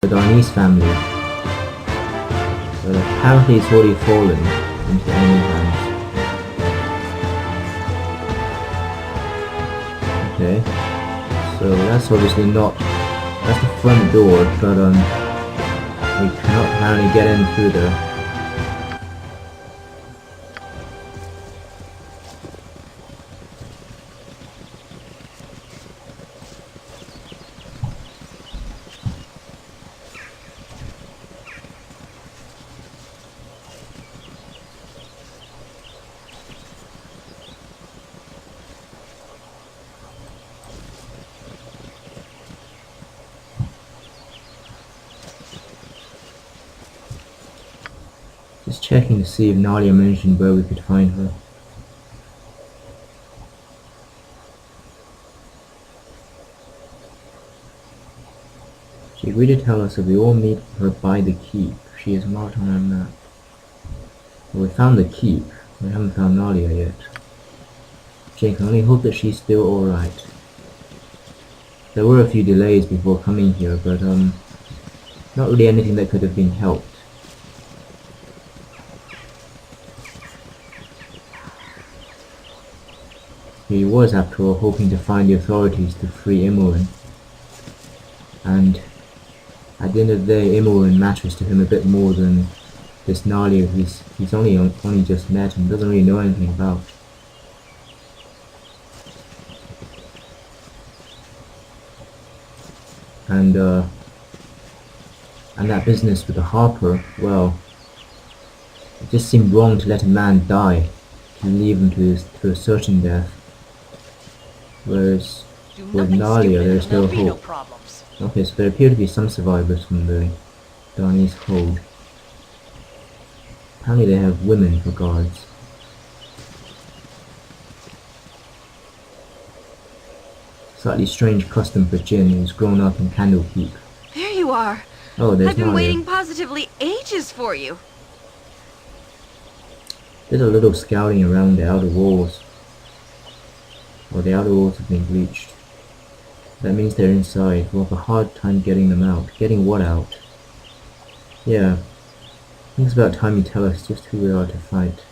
the Darnese family, but apparently it's already fallen into enemy hands. Okay, so that's obviously not, that's the front door, but we cannot apparently get in through there. Just checking to see if Nadia mentioned where we could find her. She agreed to tell us if we all meet her by the keep. She is marked on our map. Well, we found the keep. We haven't found Nadia yet. Jane can only hope that she's still alright. There were a few delays before coming here, but not really anything that could have been helped. He was, after all, hoping to find the authorities to free Imoen. And at the end of the day, Imoen matters to him a bit more than this Nalia he's only just met and doesn't really know anything about. And that business with the Harper, well, it just seemed wrong to let a man die, to leave him to a certain death. Whereas with Nalia, there's no hope. Okay, so there appear to be some survivors from the Darnese hold. Apparently they have women for guards. Slightly strange custom for Jin, who's grown up in Candlekeep. There you are. Oh, there's I've been Nalia. waiting positively ages for you. Did a little scouting around the outer walls. Well, the outer walls have been breached. That means they're inside. We'll have a hard time getting them out. Getting what out? Yeah. I think it's about time you tell us just who we are to fight.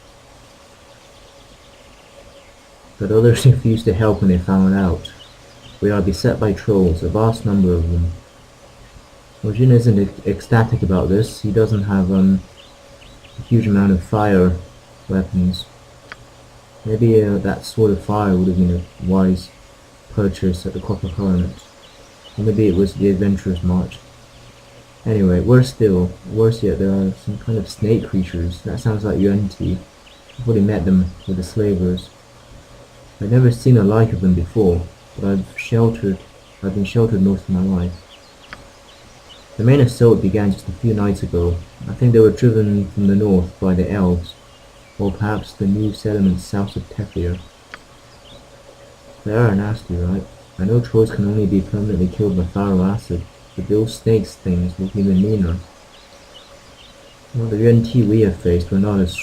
But others refused to help when they found out. We are beset by trolls, a vast number of them. Well, Jin isn't ecstatic about this. He doesn't have a huge amount of fire weapons. Maybe that sword of fire would have been a wise purchase at the Copper Coronet. Or maybe it was the Adventurer's March. Anyway, worse yet, there are some kind of snake creatures. That sounds like Yuan-Ti. I've already met them with the slavers. I've never seen the like of them before, but I've been sheltered most of my life. The main assault began just a few nights ago. I think they were driven from the north by the elves, or perhaps the new settlements south of Tethir. They are nasty, right? I know trolls can only be permanently killed by fire acid, but those snakes things look even meaner. Well, the Yuan-Ti we have faced were not as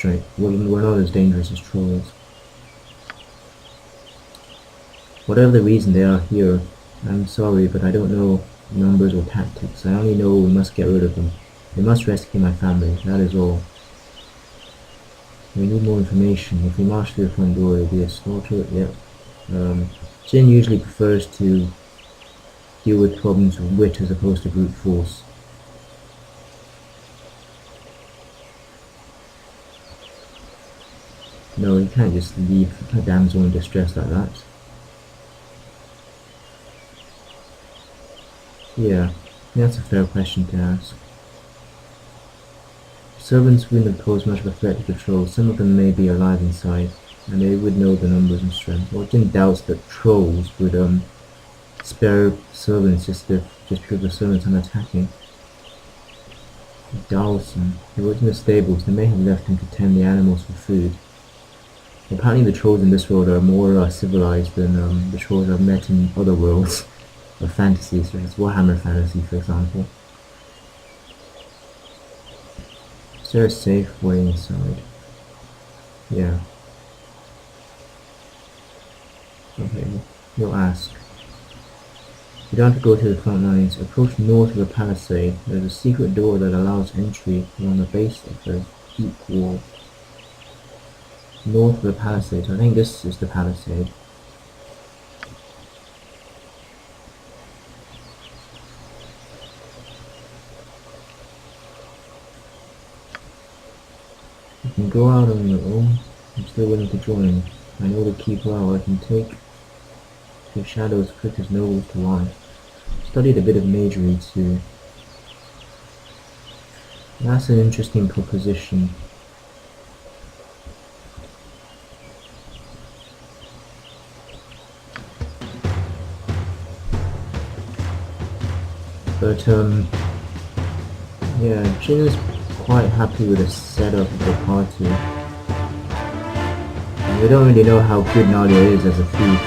dangerous as trolls. Whatever the reason they are here, I'm sorry, but I don't know numbers or tactics. I only know we must get rid of them. We must rescue my family, that is all. We need more information. If we march through the front door, it'll be a slaughter. Yep. Jin usually prefers to deal with problems with wit as opposed to brute force. No, you can't just leave a damsel in distress like that. Yeah, that's a fair question to ask. Servants wouldn't pose much of a threat to the trolls. Some of them may be alive inside, and they would know the numbers and strength. Well, Jin doubts that trolls would spare servants just because the servants aren't attacking. Dawson, he worked in the stables. They may have left him to tend the animals for food. Apparently the trolls in this world are more civilized than the trolls I've met in other worlds of fantasy, such as Warhammer Fantasy, for example. Is there a safe way inside? Yeah. Okay, you'll ask. You don't have to go to the front lines. Approach north of the palisade. There's a secret door that allows entry along the base of the keep wall. North of the palisade. So I think this is the palisade. You can go out on your own. I'm still willing to join. I know the keep well. I can take your shadows quick as nobles to one. Studied a bit of magery too. That's an interesting proposition. But yeah, Jin is quite happy with the setup of the party. And we don't really know how good Nadia is as a thief,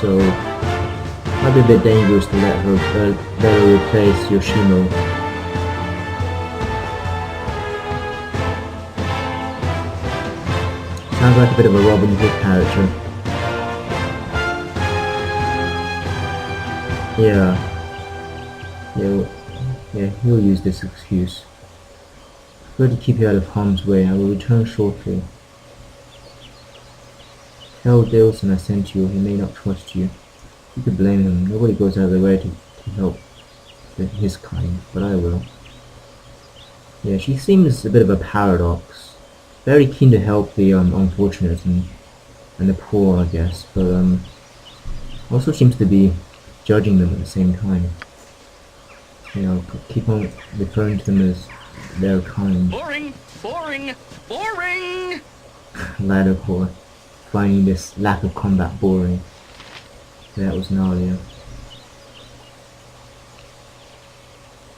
so it might be a bit dangerous to let her replace Yoshimo. Sounds like a bit of a Robin Hood character. Yeah, he'll use this excuse. Prefer to keep you out of harm's way. I will return shortly. Tell Dilson I sent you, or he may not trust you. You could blame him. Nobody goes out of their way to help his kind, but I will. Yeah, she seems a bit of a paradox. Very keen to help the unfortunate and the poor, I guess, but also seems to be judging them at the same time. You know, keep on referring to them as their kind. Boring, boring, boring! Ladder core, finding this lack of combat boring. That was Nalia.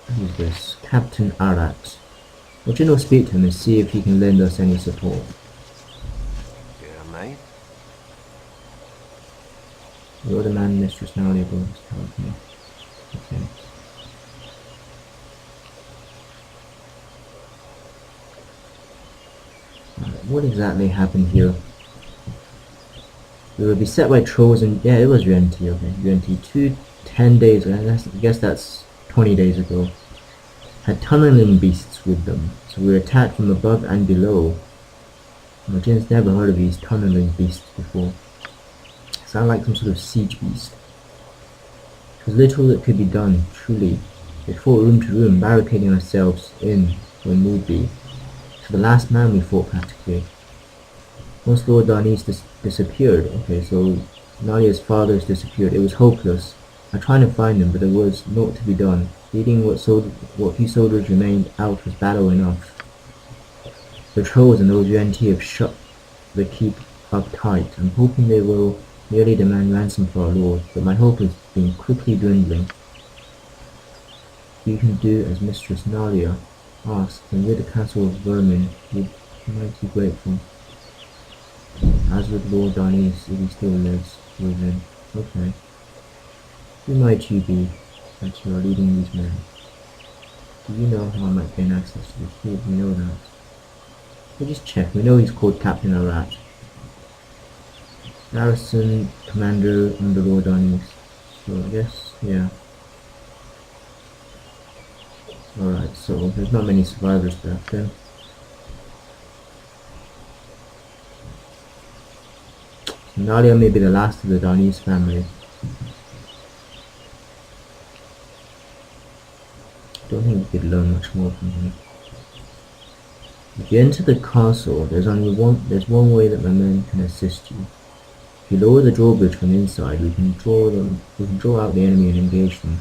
Who's this? Captain Arat. Would you not speak to him and see if he can lend us any support? Yeah, mate. You're the man Mistress Nalia was telling me. Okay. What exactly happened here? We were beset by trolls and yeah, it was UNT, okay. UNT 10 days ago, I guess that's 20 days ago. Had tunneling beasts with them, so we were attacked from above and below. Jin's never heard of these tunneling beasts before. Sound like some sort of siege beast. There was little that could be done, truly. We fought room to room, barricading ourselves in when need be. So the last man we fought practically. Once Lord Darnice disappeared, okay, so Nadia's father has disappeared. It was hopeless. I tried to find him, but there was naught to be done. Leading what few soldiers remained out was battle enough. The trolls and those UNT have shut the keep up tight. I'm hoping they will merely demand ransom for our lord, but my hope has been quickly dwindling. If you can do as Mistress Nalia asked, and rid the castle of vermin, we'd be mighty grateful. As with Lord Darnice, if he still lives within. Okay. Who might you be that you are leading these men? Do you know how I might gain access to the keep? We know that. We'll just check. We know he's called Captain Arat. Garrison Commander under Lord Darnice. So I guess, yeah. Alright, so there's not many survivors left then. So Nalia may be the last of the Darnice family. Don't think we could learn much more from him. If you enter the castle, there's one way that my men can assist you. If you lower the drawbridge from inside, we can draw out the enemy and engage them.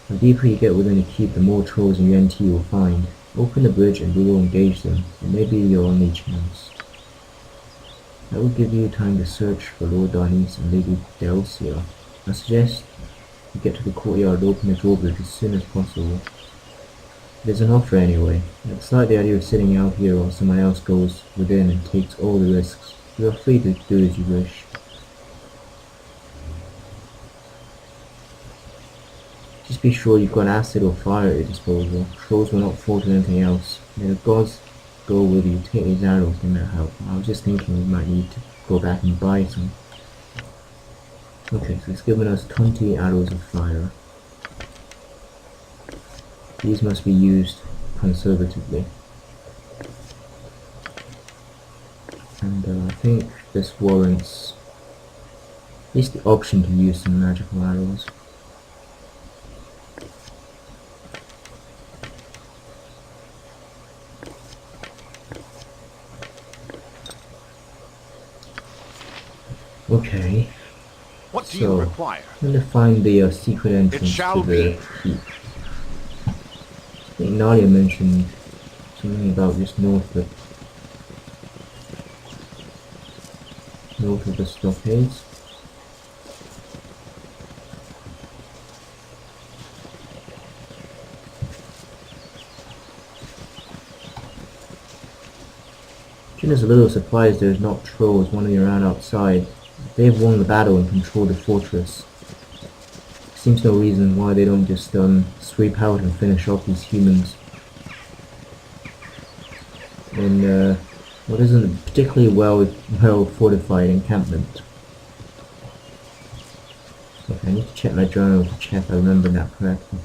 The deeper you get within the keep, the more trolls and UNT you will find. Open the bridge and we will engage them. It may be your only chance. That will give you time to search for Lord Darnice and Lady Delcia. I suggest you get to the courtyard and open the drawbridge as soon as possible. There's an offer anyway. I dislike the idea of sitting out here while someone else goes within and takes all the risks. You are free to do as you wish. Just be sure you've got acid or fire at your disposal. Trolls will not fall to anything else. May the gods go with you. Take these arrows, they might help. I was just thinking we might need to go back and buy some. Okay, so it's given us 20 arrows of fire. These must be used conservatively. And I think this warrants at least the option to use some magical arrows. Okay. What do you require? I'm going to find the secret entrance to the keep. I think Nadia mentioned something about just north of the stockades. Jin is a little surprised there's not trolls wandering around outside. They've won the battle and control the fortress. Seems no reason why they don't just sweep out and finish off these humans in what isn't a particularly well fortified encampment. Okay, I need to check my journal to check I remember that correctly.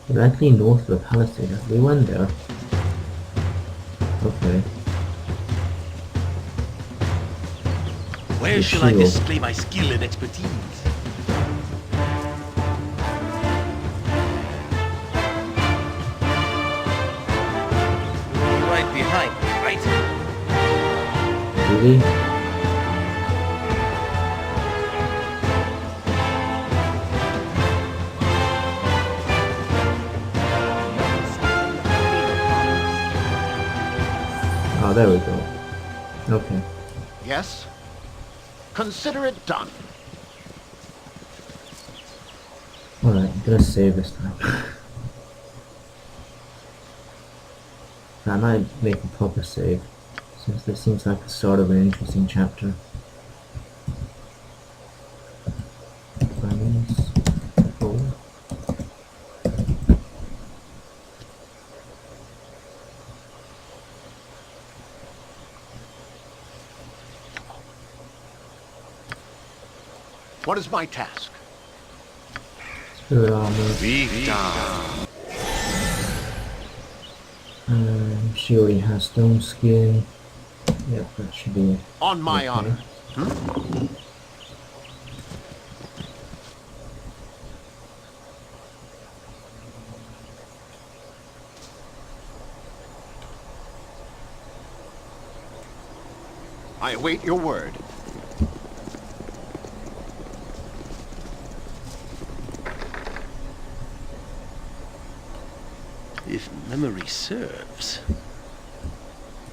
Directly north of the palisade. We went there. Okay. Where shall I display my skill and expertise? Right behind me, right? Really? Oh, there we go. Okay. Yes? Consider it done. Alright, I'm gonna save this time. I might make a proper save, since this seems like the start of an interesting chapter. Finance, gold. What is my task? Spirit armor. She already has stone skin. Yep, that should be On my honor. I await your word. If memory serves.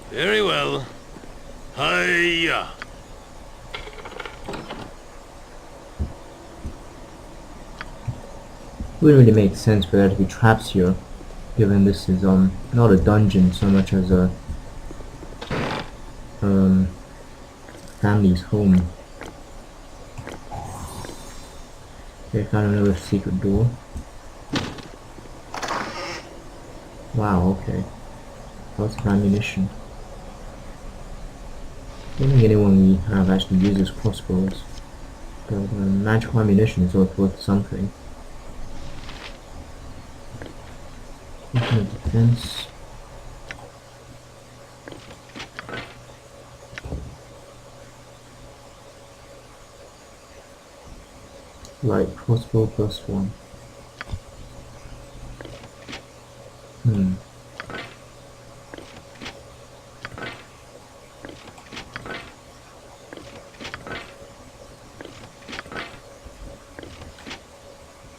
Very well. Hiya! Wouldn't really make sense for there to be traps here, given this is not a dungeon so much as a family's home. Okay, found another secret door. Wow, okay. Lots of ammunition. I don't think anyone we have actually uses crossbows. But magical ammunition is always worth something. Infinite defense. Light crossbow +1.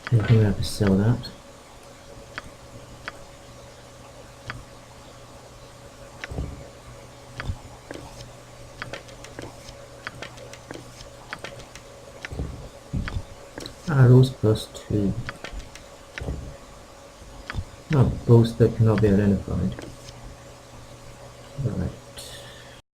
I think I have to sell that. Arrows +2. No, bows that cannot be identified.